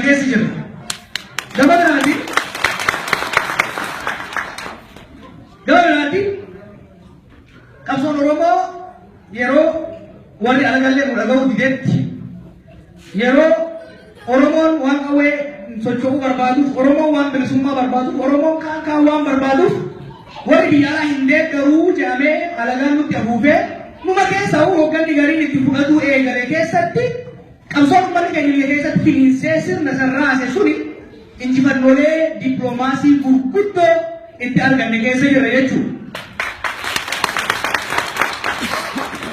keessa jiru. Dabalaatiin qabsoon Oromoo yeroo warri alagallee dhaga'uu didetti yeroo Oromoon waan qawwee socho'uu barbaaduuf Oromoon waan bilisummaa barbaaduuf Oromoon kaan waan barbaaduuf warri biyyaa hin deeggaruu jedhamee alagaan nutti afuufee numa keessaa hoogganni gariin itti fudhatu eegale keessatti qabsoon uummanni keenya keessatti finiinsee sirna sarraase suni injifannoolee dippiloomaasii gurguddoo itti arganne keessa jira jechuudha.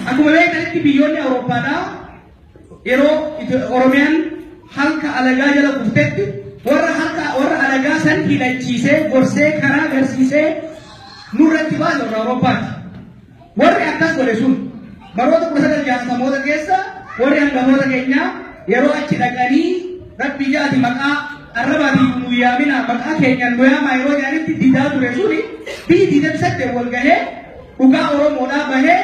Akkuma beekanitti biyyoonni Awurooppaadhaa yeroo Oromiyaan halka alagaa jala kuftetti warra alagaa san hidhachiisee gorsee karaa agarsiisee nurratti baase warra Awurooppaati. Warri akkas godhe sun baroota 1960 keessa warri hangafoota keenyaa yeroo achi dhaqanii rabbii jaati maqaa arrabaatii nu yaamina maqaa keenyaan nu yaamaa yeroo jedhanitti didaa ture suni biyyi 28 wal gahee dhugaa Oromoodhaa bahee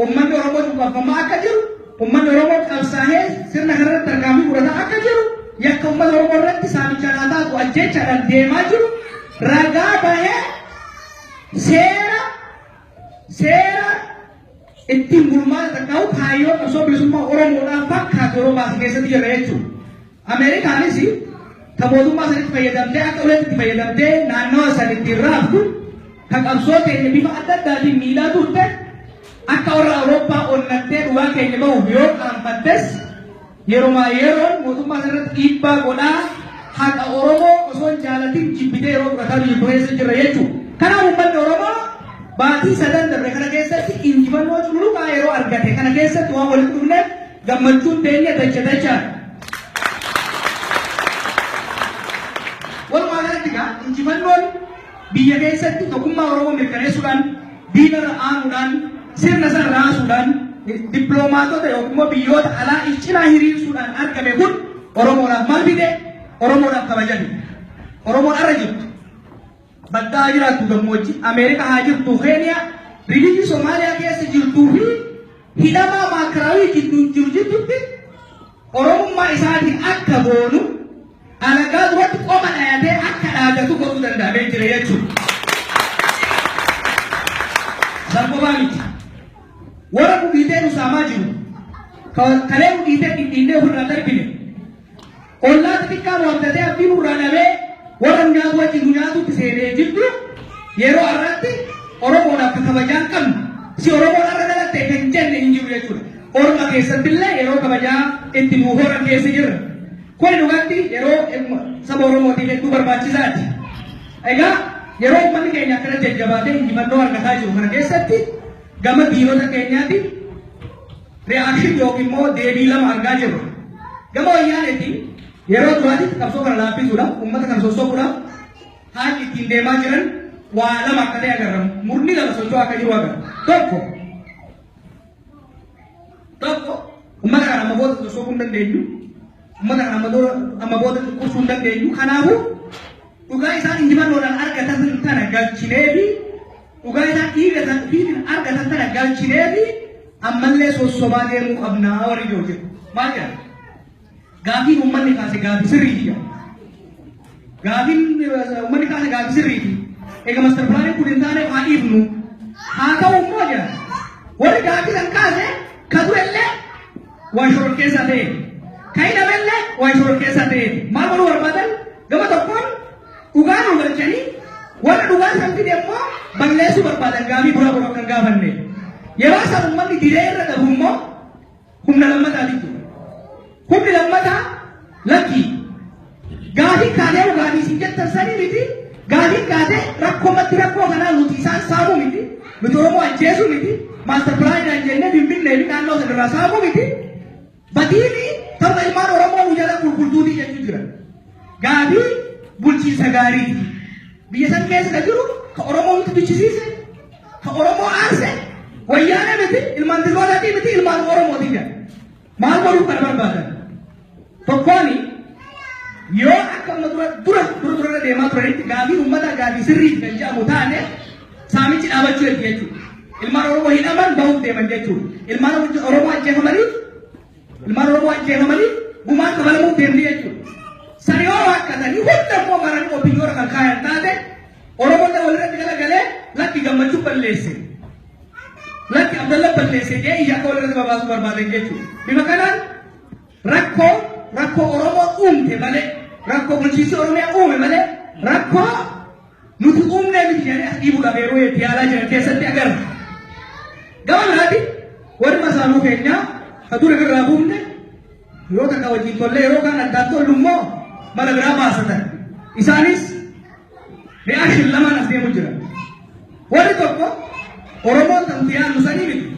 ummanni Oromoo dhugaafama akka jiru ummanni Oromoo qabsaa'ee sirna kanarratti argamuu fudhata akka jiru yakka ummanni Oromoo irratti saamichaan haa taatu ajjechaadhaan deemaa jiru ragaa bahee seera ittiin bulmaata ta'u kaayyoo qabsoo bilisummaa Oromoodhaan fakkaatu yeroo baase keessatti jira jechuudha. Ameerikaanis mootummaa sanitti fayyadamtee akka uletti fayyadamtee naannawa sanitti raaftu kan qabsoo keenya bifa adda addaatiin miilaa turte akka warra Awurooppaa onnattee dhugaa keenya bahuuf yoo qaanfattes yeroon mootummaa sanarratti dhiibbaa godhaa haqa Oromoo osoo hin jaalatin jibbitee yeroo fudhataa biyya keessa jira jechuudha. Kanaaf uummanni Oromoo baatii 3 darbe kana keessatti injifannoo cululuqaa yeroo argate kana keessatti waan walitti dhufneef gammachuun teenya dachaan. Walumaa galatti injifannoon biyya keessatti tokkummaa Oromoo mirkaneessuudhaan diinarra aanuudhaan sirna san raasuudhaan dippiloomaatota yookiin biyyoota alaa cinaa hiriirsuudhaan argame kun Oromoodhaaf maal fide Oromoodhaaf kabajame. Oromoon arra jirtu baddaa jiraattu gammoojjii Ameerikaa haa jirtu Keeniyaa rilijii Somaaliyaa keessa jirtuu fi hidhamaa maakaraawii gidduu jiru jirtutti Oromummaa isaatiin akka boonu alagaa duratti qoma dhayatee akka dhaagatu godhuu danda'amee jira jechuudha. Sargobaa miti. Warra dhugiitee nu saamaa jiru. Kalee dhugiitee dhidhiinnee ofirraa darbine. Ollaa xixiqqaa waamtatee abdii nurraa dhabee warra nyaatu wajjin nu nyaatutti seenee jirtu yeroo har'aatti Oromoodhaaf kabajaan qabnu. Si Oromoon har'a dhalattee kan jenne hin jiru jechuudha. Orma keessattillee yeroo kabajaa itti nu horan keessa jirra. Kun dhugatti yeroo saba Oromootiif hedduu barbaachisaati. Egaa yeroo uummanni keenya akkana jajjabaatee injifannoo argataa jiru kana keessatti gama diinota keenyaatiif reakshin yookiin immoo deebii lama argaa jirru. Gama wayyaaneetiin yeroo duraatiif qabsoo kana laaffisuudhaaf uummata kana sossobuudhaaf haalli ittiin deemaa jiran waa lama akka ta'e agarra. Murni lama socho'aa akka jiru agarra. Tokko uummata kana amma booda sossobuu hin dandeenyu. Uummata kana amma booda qursuu hin dandeenyu. Kanaafuu dhugaa isaan injifannoodhaan argatan tana galchinee fi dhugaa isaan dhiigatan fiitiin argatan tana galchinee fi ammallee sossobaa deemuu qabnaa warri jiru jedhu. Maal jedhama? Gaafiin uummanni kaase gaafii sirriiti jedhama. Gaafiin uummanni kaase gaafii sirriiti. Egaa master pilaaniin kun hin taane haa dhiifnu. Haa ta'u immoo jedhama. Warri gaafii kan kaase ka durellee waan shororkeessaa ta'e. Ka hidhamellee waan shororkeessaa ta'e. Maal godhuu barbaadan? Gama tokkoon dhugaa nu galchanii warra dhugaa san fide immoo balleessuu barbaadan gaafii buraa buraa kan gaafanne. Yeroo isaan uummanni diree irra dhabu immoo humna lammataati jechuudha. Humni lammataa lakkii gaafii kaatee dhugaanii isin jettan sanii miti gaafii kaatee rakkoomatti rakkoo kanaa nuti isaan saamuu miti nuti Oromoo ajjeesuu miti maaster pilaanidhaan jennee finfinnee fi naannoo sanarraa saamuu miti badiini tapha ilmaan Oromoo nu jala qulqultuutii jechuu jira. Gaafii bulchiinsa gaarii biyya san keessa jiru ka Oromoo nuti bichisiise ka Oromoo aarse wayyaanee miti ilmaan Tigootatii miti ilmaan Oromootii jedha. Maal godhuu kana barbaadan? Tokkooni yoo akka dura deemaa turanitti gaafii uummataa gaafii sirriitti kan jedhamu taane saamichi dhaabachuu eegdi jechuudha. Ilmaan Oromoo hidhaman bahuuf deeman jechuudha. Ilmaan Oromoo ajjeefamanii gumaan kabalamuuf deemni jechuudha. rakkatanii hunda immoo maranii opinyoora kan kaayan taate Oromoon walirratti galagalee lakki gammachuu balleesse. Lakki Abdallah balleesse jee ija akka walirratti babaasu barbaadan jechuudha. Bima kanaan rakkoo Oromoo uumte malee rakkoo bulchiinsi Oromiyaa uume malee rakkoo nuti uumnee miti jedhanii as dhiibuudhaaf yeroo itti yaalaa jiran keessatti agarra. Gama biraati warri masaanuu keenyaa ka ture irraa buufne yoo takka wajjin tollee yeroo kaan addaan tollu immoo mala biraa baasatan. Isaanis reakshin lamaan as deemu jira. Warri tokko Oromoon tamti yaadnu sanii miti.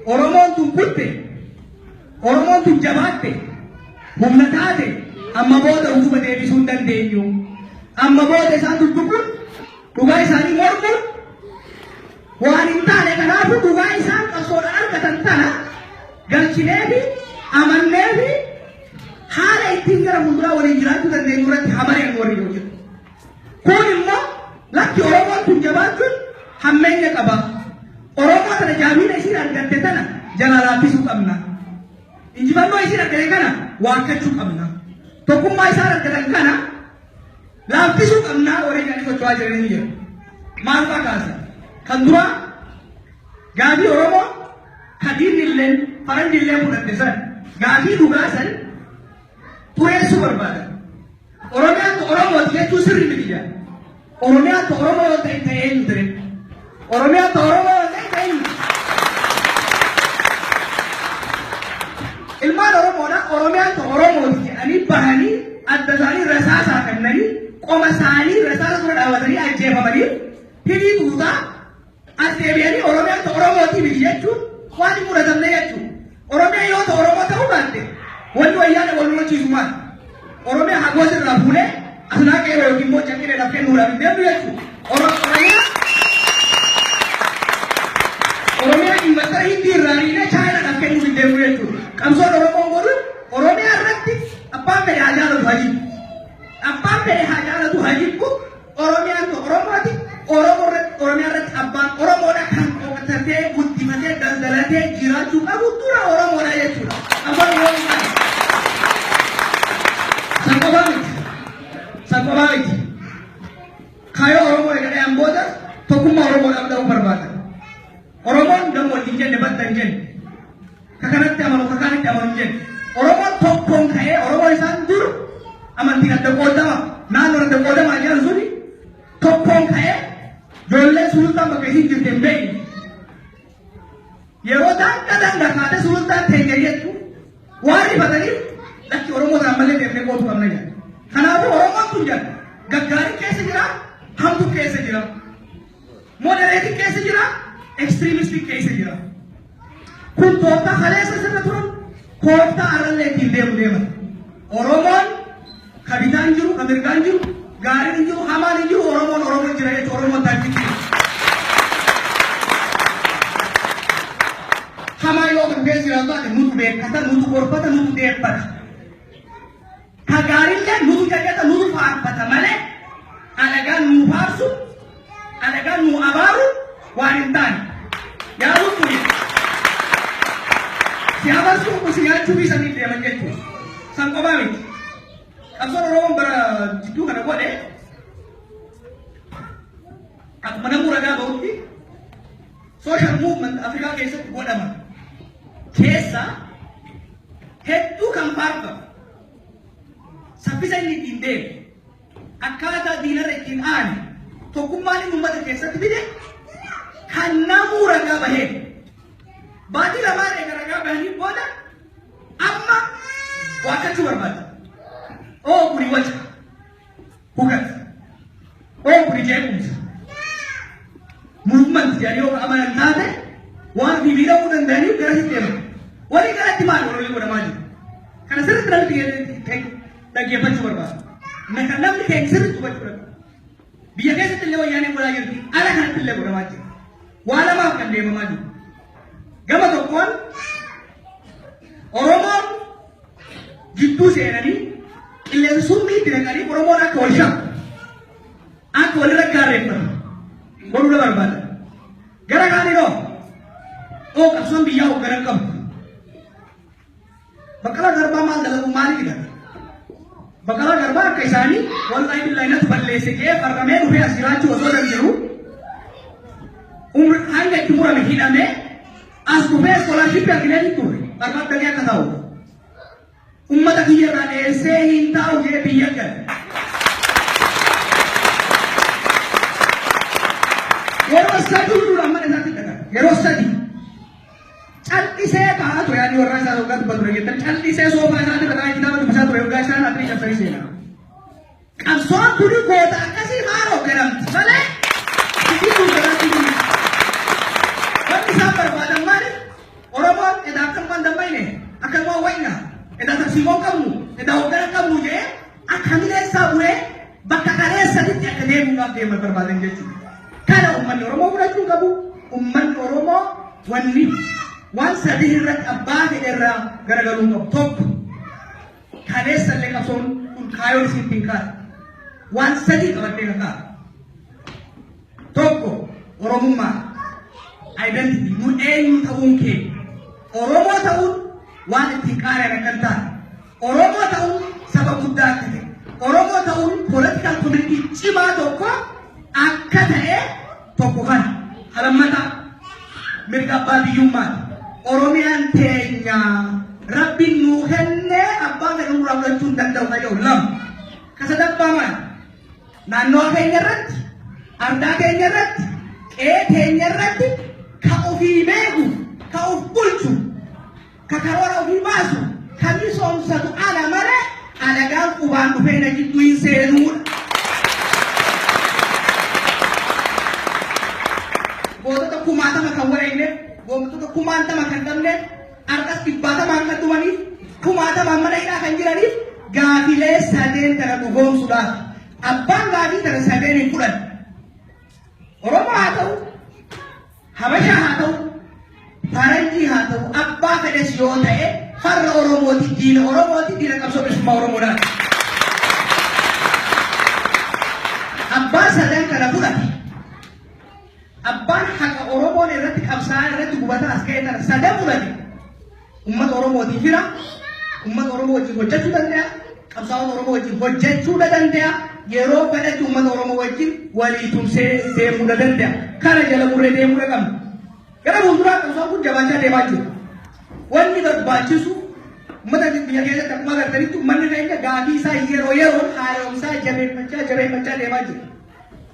Oromoon tun kutte, Oromoon tun jabaatte, humna taate amma booda utuma deebisuu hin dandeenyu. Amma booda isaan duddubuun dhugaa isaanii mormuun waan hin taane kanaafuu dhugaa isaan qabsoodhaan argatan tana galchinee fi amannee fi haala ittiin gara fuulduraa waliin jiraachuu dandeenyu irratti hamareen warri yoo jiru. Kun immoo lakki Oromoon tun jabaachuun hammeenya qaba. Oromoo tana jaabina isiin argatte tana jala laaffisuu qabna. Injifannoo isiin argate kana waakkachuu qabna. Tokkummaa isaan argatan kana laaffisuu qabna warri jedhanii socho'aa jiran ni jira. Maal fakkaata? Kan dura gaabii Oromoo kadiinni illee faranji illee fudhatte san gaabii dhugaa san tureessuu barbaada. Oromiyaan Oromooti jechuun sirri miti jira. Oromiyaan Oromoo yoo ta'e eenyu ture? Oromiyaan Oromoo yoo ta'e eenyu? Ilmaan Oromoodha Oromiyaan Oromooti jedhanii bahanii adda isaanii rasaasaa kennanii qoma isaanii rasaasa dura dhaabbatanii ajjeefamanii hidhii tuutaa as deebi'anii Oromiyaan Oromooti miti jechuun waan hin fudhatamne jechuudha. Oromiyaan yoo ta'u Oromoo ta'uu baatte wanni wayyaana wal lolchiisu maali? Oromiyaa hagoos irraa fuudhee asnaa qeeroo yookiin immoo caqqineedhaaf kennuudhaaf hin deemnu jechuudha. Oromiyaa investara hindii irraa dhiinee chaayinaadhaaf kennuuf hin deemnu jechuudha. Qabsoon Oromoon godhu Oromiyaa irratti abbaan fedhe haa jaalatu haa jibbu. Abbaan fedhe haa jaalatu haa jibbu. Oromiyaan Oromooti. Oromiyaa irratti abbaan Oromoodha kan qoqqatatee guddifatee daldalatee jiraachuu qabu dura Oromoodha jechuudha. Abbaan yoo hin taane. Sankobaa miti. Kaayoo Oromoo eegalee booda tokkummaa Oromoodhaaf ta'uu barbaada. Oromoon dammoo hin jenne badda hin jenne. Kakanatti amanu kakanitti amanu hin jenne. Oromoon tokkoon ka'ee Oromoo isaan dur amantiin adda qoodama naannoo adda qoodamaa jiran suni tokkoon ka'ee ijoollee sulultaan bakka isin jirte hin beekne. Yeroo danga kaate sulultaan teenya jettu waan rifataniif lakki Oromoo ta'an malee deemnee qoodu qabna jedha. Kanaafuu Oromoon kun jedha gaggaarii keessa jira, hamtuu keessa jira, modereetii keessa jira, ekstiriimistii keessa jira. Kun tooftaa kaleessa sirra turan, kooftaa arallee ittiin deeman. Oromoon ka bitaan jiru, ka mirgaan jiru, gaariin hin jiru, hamaan hin jiru, Oromoon jira jechuudha. Oromoon taasisu. Hamaa yoo kan keessa jiraatu taate nutu beekata, nutu gorfata, nutu deeffata. Kagaarillee nutu jajata nutu faarfata malee alagaan nu faarsu alagaan nu abaaru waan hin taane yaaduun kuni si abarsuu kun si nyaachuu fi sanii deeman jechuudha. San qofaa miti. Qabsoon Oromoon bara jidduu kana godhe akkuma namuu ragaa bahutti social movement Afrikaa keessatti godhama keessa hedduu kan faarfatu. Saffisa inni ittiin deemu akkaataa diinarra ittiin aane tokkummaan inni uummata keessatti fide kan namuu ragaa bahee baatii lamaan eega ragaa bahanii booda amma waaqachuu barbaada. Oo kuni waca hugata oo kuni jeequmsa movement jedhanii yoo amanan taate waan miidhamuu danda'aniif garasitti deeman. Walii galatti maal walii godhamaa jiru? Kana sirriitti namatti dhaggeeffachuu barbaada. Namni keenya sirriitti hubachuu barbaada. Biyya keessatti illee wayyaaneen godhaa jirti. Ala kanatti illee godhamaa jira. Waa lamaaf kan deemamaa jiru. Gama tokkoon Oromoon jidduu seenanii qilleensa summii itti naqanii Oromoon akka wal shaakku akka walirra gaarreeffatu godhuu barbaada. Gara kaanii oo qabsoon biyyaa hoogganan qabu. Baqqalaa Garbaa maal dalagu maali jedhama? Bakala Garba kaisani wallahi billahi natu balle sege farame ruhe asiratu wasoda biru hanga kimura mihidame as kufe scholarship ya kinani tur Garba dagya katao ummata kiyara ne se hintao je biyaga yero sadi dura mane sati daga yero sadi Calli se kah tu yani orang saya lakukan betul betul. Calli se sofa saya tu kata kita tu bisa tu yoga saya nanti jam saya sih. Absorb dulu kota kasih maro keram. Sale? Ini tu keram ini. Kalau bisa berbadan mana? Orang pun edak akan damai ni. Akan mau waina. Edak tak simpan kamu. Edak orang kamu je. Akan ni sahaja. Bakal kare sedikit akan dia mungkin dia berbadan je. Kalau umat orang mau berajung kamu. Umat orang mau wani. Wan sadih rat abba ke era garagalu no top khane salle ka son un khayo si tingkar wan sadih kawatte ka top oromuma identity mu en taun ke oromo taun wan tingkare na kanta oromo taun sabab mudda ke oromo taun political community chima to ko akata e to ko kan halamata mirga badiyumma Oromian tenya Rabbi nuhenne abang dengan orang lain dan tahu kaya ulam kasadak paman nano kaya rat arda kaya rat kaya rat kau begu kau pulcu kakarora ubi basu kami som satu ala mare ala gal uban upena jituin senur bodo tak kumata makawara ini Gomtu to kumanta makandamne arkas tibata makatuani kumata mamana ina kanjirani gafile saden tara gom sudah abang gafi tara saden kulan Oromo hatau Habasha hatau Faranji hatau abba kade siyota farra Oromo ti dina kapso bisma Oromo da abba saden tara kulan Abban hak Oromo ne rati kapsaan rati gubata asketa sadam uladi ummat Oromo di fira ummat Oromo wajib hojjatu dandaya kapsaan Oromo wajib hojjatu dandaya yero pada ummat Oromo wajib wali tumse demu dandaya kana jala murre demu kam kana bundura kapsaan kun jabacha debaju wani da bachisu mata di biya tak magar tadi tu manne kayaknya gadi sa yero hayo sa jabe macha debaju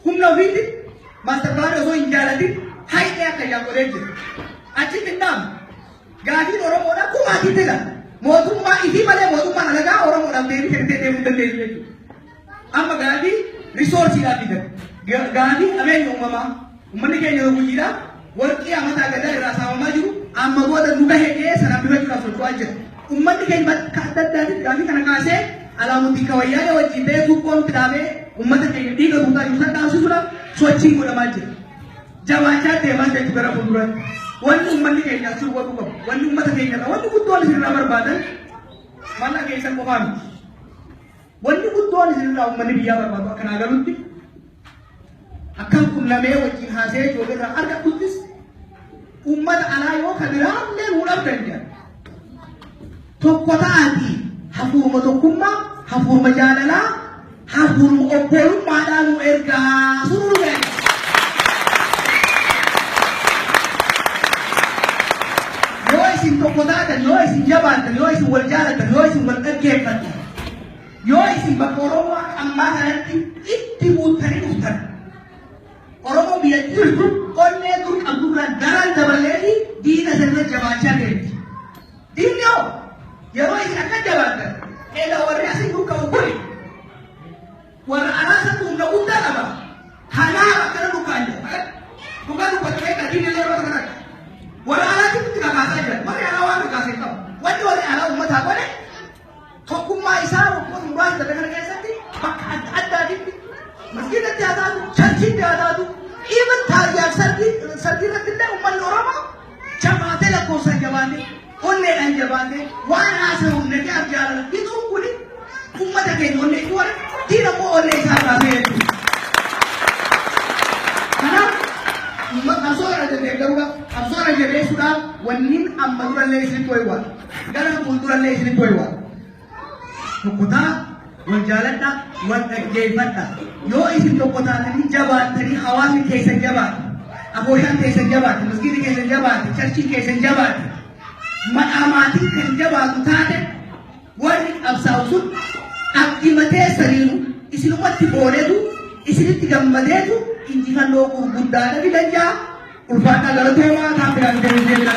kumna vidi Master plan itu injalati, hai dia kaya college. Aci bintang, gadi orang orang ku mati tidak. Motum ma ini malah motum mana laga orang orang beri itu. Amma gadi resource gadi tidak. Gadi amen yang mama, umani kaya yang bujira, worki amata gada rasa maju. Amma gua ada muka heke, sana biar kita suruh aja. Umani kaya kata dari gadi karena kasih, alamuti kawaya ya wajib tukon kitabe. Umat kaya tiga buta juta tahu sudah. Swaching muna maji. Jawacha te man de tugara bunduran. Wani umman ni kaya su wa ko. Wani umma ta kaya wani guddo ni sirra barbadan. Mana kaya san ko fam. Wani guddo ni sirra umman ni biya barbado kana galutti. Akan kum lame wajin hase joge ra arga kutis. Ummat alayo khadiram le ulab danja. Tokkota ati hafur motokumma hafur majalala Hafuru opolu madalu erga suruh Yoisin tokodata, yoisin jabata, yoisin waljalata, yoisin walkakefata Yoisin bakoromo amma kanatti itti buutani dhuftan Oromo biyya jirtu qonnee dur qabdurra daran daballeeti diina sirra jabaachaa deemti Diinni hoo yeroo isin akka jabaatan eeda warri asii dur qabu kuni Warra arasa tu na unda apa? Hana kana dukanya. Bukan pakai tadi ni lewat kana. Warra arasa tu tidak kasih. Mari alawan kasih tahu. Wajib wali ala umat apa ni? Hukum Islam hukum Quran tapi kana kaya sati. Maka ada di masjid ada tu, church ada tu. Even thaja sardi rakilla umat orang jamaat la kosa jamaat. Onne an jamaat. Wana asa unne ke arjala. Itu kuli umat ke onne kuar. Tidak mau oleh saya itu. Karena absorb aja deh, kalau absorb aja deh sudah wanin ambaduran lagi sini tuai wan, karena kulturan lagi sini tuai wan. Kota والجالتنا والجيفتنا يو اسم تقطعني جباتني حواسي كيسن جبات أبوشان كيسن جبات مسجد كيسن جبات چرچي كيسن جبات مقاماتي كيسن جبات تاتي ورق أبساوسو أبتمتي سريرو اسم متبولدو اسم تغمدتو إنجي فنو قرقودانا بدنجا الفاتنا لرطوما تابعان جميل